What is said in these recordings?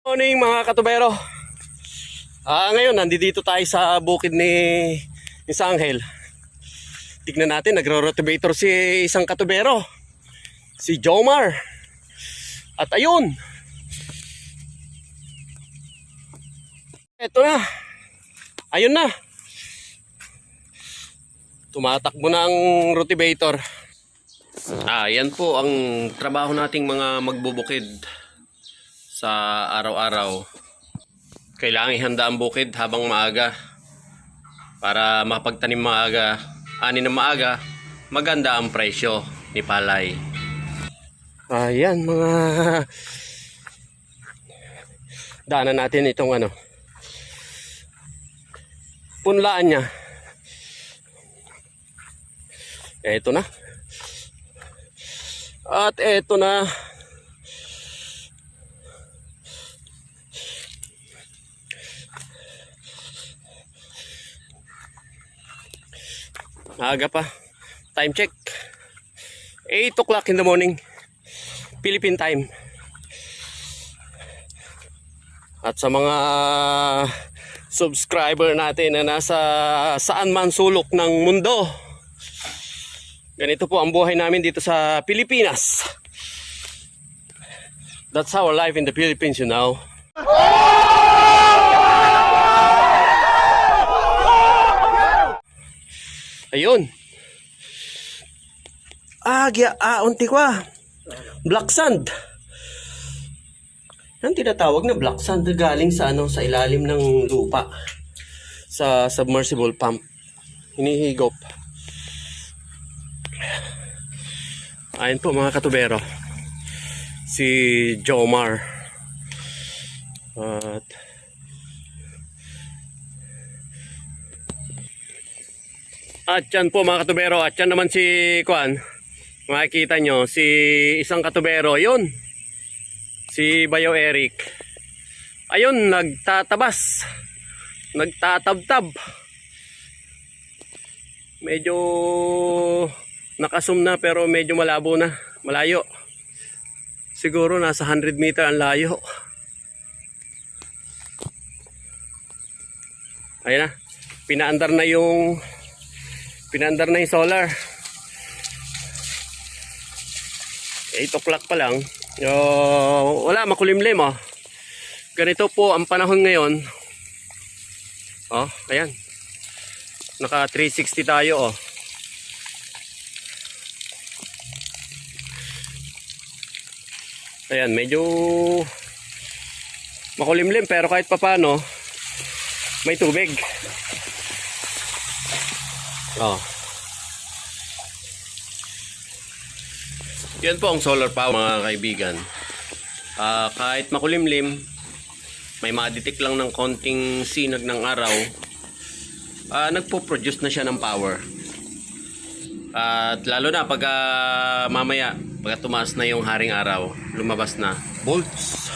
Morning mga katubero. Ngayon nandito tayo sa bukid ni Sanghel. Tignan natin, nagro-rotivator si isang katubero, si Jomar. At ayun, eto na, ayun na, tumatakbo na ang rotivator. Yan po ang trabaho nating mga magbubukid sa araw-araw. Kailangan ihanda ang bukid habang maaga para mapagtanim maaga, ani na maaga, maganda ang presyo ni palay. Ayan mga daanan natin itong punlaan niya. Eto na. At eto na. Aga pa. Time check. 8 o'clock in the morning. Philippine time. At sa mga subscriber natin na nasa saan man sulok ng mundo, ganito po ang buhay namin dito sa Pilipinas. That's our life in the Philippines, you know. Ayun. Unti kwa. Black sand. Yan tinatawag na black sand, galing sa sa ilalim ng lupa. Sa submersible pump. Hinihigop. Ayun po mga katubero. Si Jomar. At yan po mga katubero, at yan naman si Kuan. Makikita nyo, si isang katubero, yun. Si Bayo Eric. Ayun, nagtatabas. Nagtatabtab. Medyo nakasum na pero medyo malabo na. Malayo. Siguro nasa 100 meter ang layo. Ayun na. Pinaandar na yung solar. 8 o'clock pa lang. Wala, makulimlim oh. Ganito po ang panahon ngayon. Ayan. Naka 360 tayo oh. Ayan, medyo makulimlim pero kahit papano may tubig. Yan po ang solar power mga kaibigan. Kahit makulimlim, may ma-detect lang ng konting sinag ng araw, nagpo-produce na siya ng power. At lalo na pag mamaya, pag tumaas na yung haring araw, lumabas na volts.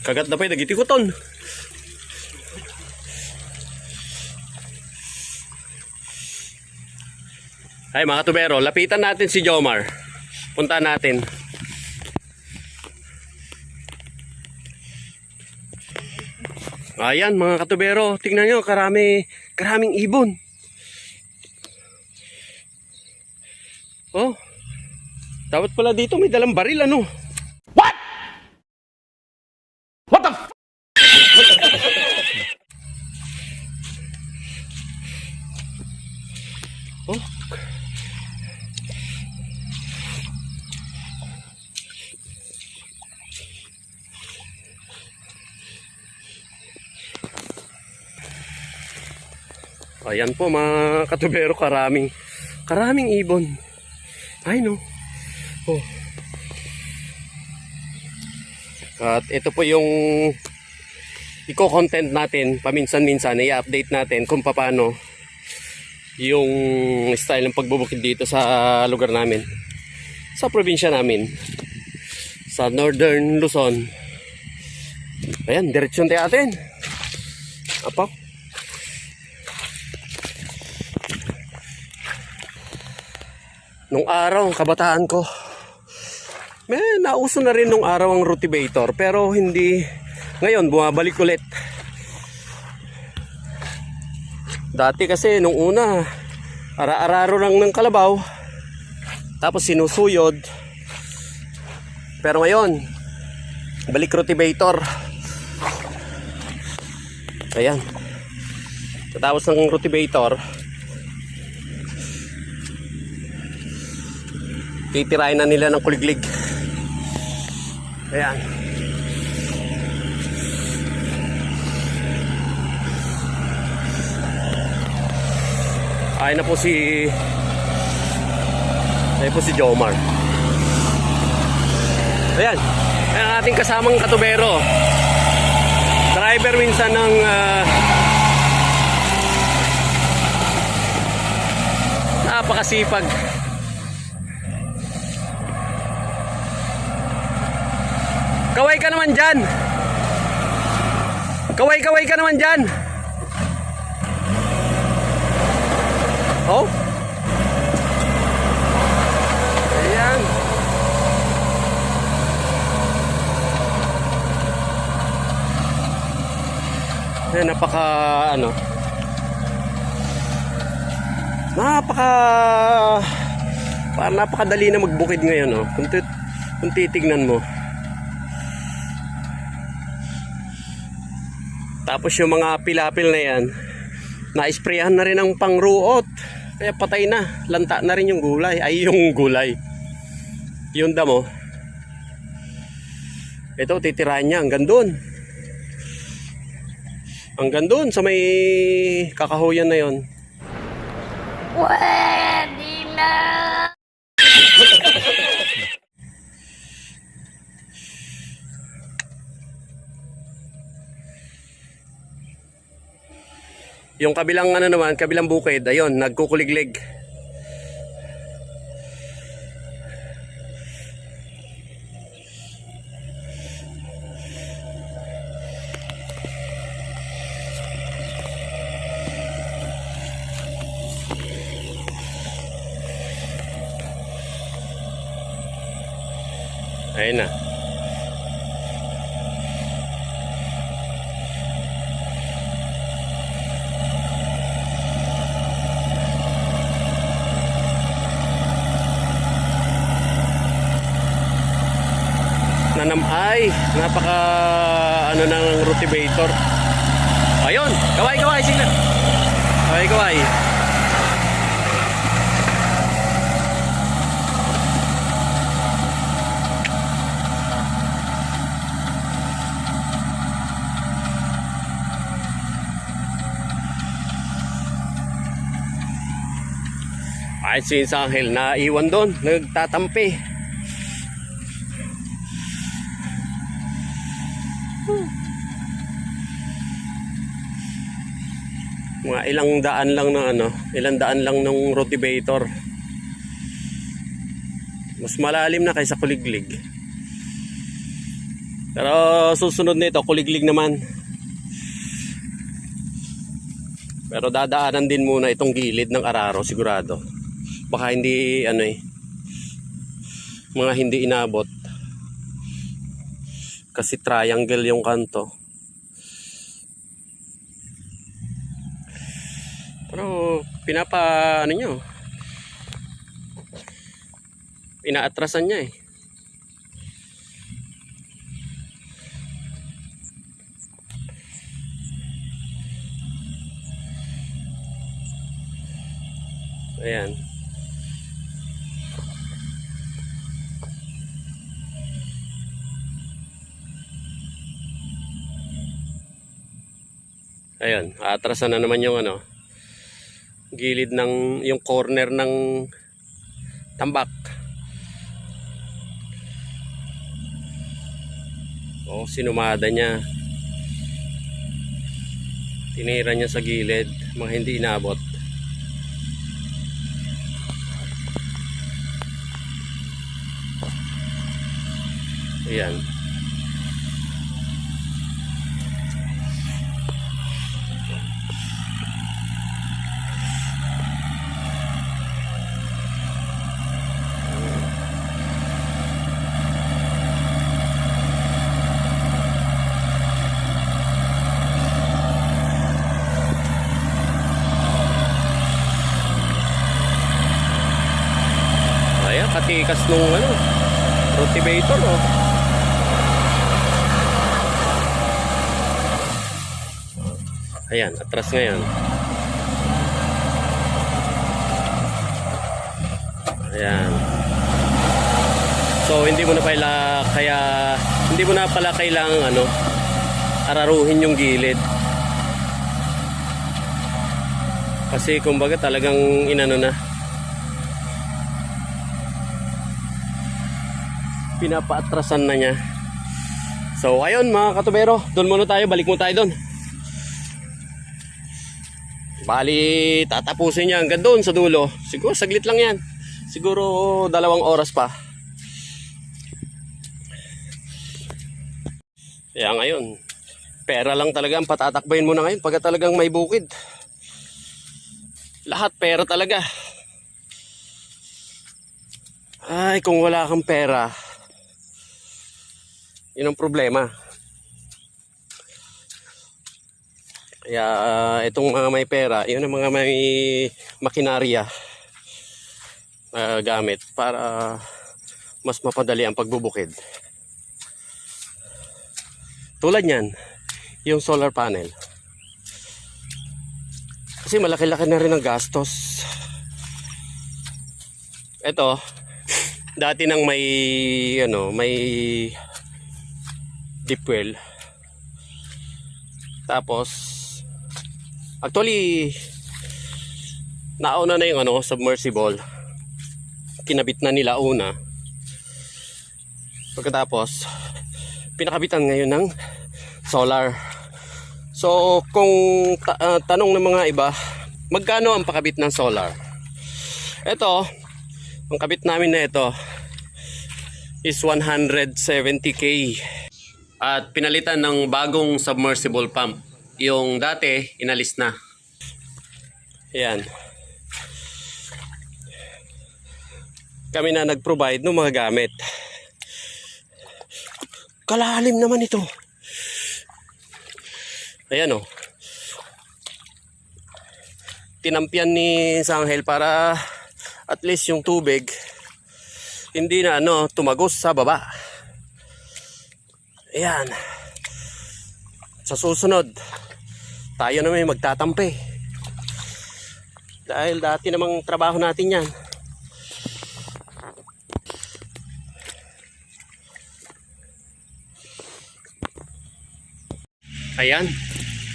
Kagat na pa yung nagitikuton. Ay mga tubero, lapitan natin si Jomar. Punta natin. Ayan mga katubero, tingnan nyo, karaming ibon. Dapat pala dito may dalang baril What? What the f***? Ayan po mga katubero, karaming ibon. Ay no. At ito po yung i-content natin paminsan-minsan, i-update natin kung paano yung style ng pagbubukid dito sa lugar namin, sa probinsya namin, sa Northern Luzon. Ayan, diretsyon tayo atin. Apo. Nung araw, kabataan ko, nauso na rin nung araw ang rotavator, pero hindi, ngayon bumabalik ulit. Dati kasi nung una, ara-araro lang ng kalabaw, tapos sinusuyod. Pero ngayon, balik rotavator. Ayan. Tapos ng rotavator, titirahin na nila ng kuliglig. Ayan. Ayun na po si Jomar. Ayan. Ayan ang ating kasamang katubero. Driver minsan ng napakasipag. Kaway ka naman dyan. Kaway ka naman dyan. Oh. Ayan. Ayan, napakadali na magbukid ngayon, oh. Kung titignan mo. Tapos yung mga pilapil na yan, na-sprayan na rin ang pangruot. Kaya patay na. Lanta na rin yung gulay. Yung damo. Ito, titirahan niya. Hanggang doon. Sa may kakahuyan na yon. Pwede na! Yung kabilang kabilang bukid, ayun, nagkukuliglig. Ayun na. Nanamay, napaka ng rotavator. Ayun, kaway, sige. Kaway. Ay, si Angel na iwan doon, nagtatampi. Mga ilang daan lang ng rotavator. Mas malalim na kaysa kuliglig. Pero susunod nito, kuliglig naman. Pero dadaanan din muna itong gilid ng araro, sigurado. Baka hindi mga hindi inabot. Kasi triangle yung kanto. Pero inaatrasan niya eh. Ayan. Ayan, aatrasan na naman yung gilid ng yung corner ng tambak. Sinumada niya. Tinira niya sa gilid, mga hindi inabot. Ayan. napakatikas nung ano, rotavator oh. Ayan, atras ngayon. Ayan. So hindi mo na hindi mo na pala kailangan ano, araruhin yung gilid. Kasi kumbaga talagang inano na. Pinapaatrasan na niya. So ayun mga katubero, doon muna tayo, balik mo tayo doon. Bali, tatapusin niya hanggang doon sa dulo. Siguro saglit lang yan. Siguro 2 oras pa. Kaya ngayon, pera lang talaga ang patatakbayin mo na ngayon pagka talagang may bukid. Lahat pera talaga. Ay, kung wala kang pera, yun ang problema. Kaya itong mga may pera, yun ang mga may makinarya gamit para mas mapadali ang pagbubukid. Tulad niyan, yung solar panel. Kasi malaki-laki na rin ang gastos. Ito, dati nang may deep well. Tapos actually nauna na yung submersible. Kinabit na nila una. Pagkatapos pinakabitan ngayon ng solar. So kung tanong ng mga iba, magkano ang pakabit ng solar? Ito, ang kabit namin na ito is 170k. At pinalitan ng bagong submersible pump. Yung dati, inalis na. Ayan. Kami na nag-provide ng mga gamit. Kalalim naman ito. Ayan o. Tinampian ni Sanghel para at least yung tubig hindi na tumagos sa baba. Ayan. Sa susunod, tayo na may magtatampi. Dahil dati namang trabaho natin yan. Ayan.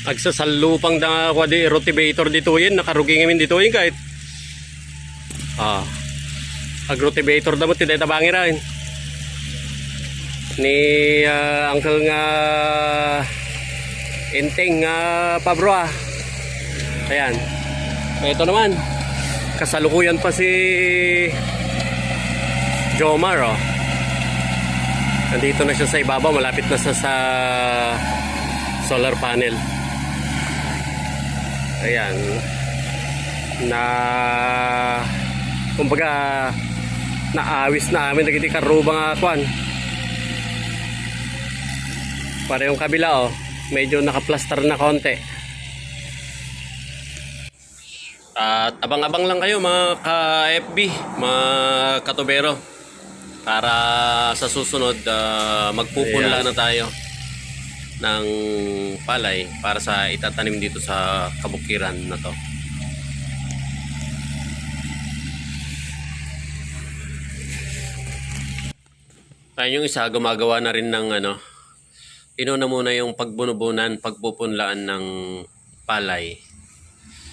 Agsasalupang na rotavator dito yun. Nakarugi ngamin dito yun kahit. Ag-rotavator damot tidak tabangin rin. Ni Uncle nga Inteng Pabro. Ayan. Ito naman. Kasalukuyan pa si Jomar oh. Nandito na siya sa ibabaw. Malapit na sa solar panel. Ayan. Kumbaga naawis na amin nagiti karuba nga kwan. Para yung kabila oh, medyo nakaplaster na konti. At abang-abang lang kayo mga ka-FB, mga katubero. Para sa susunod magpupunla na tayo ng palay para sa itatanim dito sa kabukiran na to. Ayun yung isa gumagawa na rin ng inuna muna yung pagbunubunan, pagpupunlaan ng palay.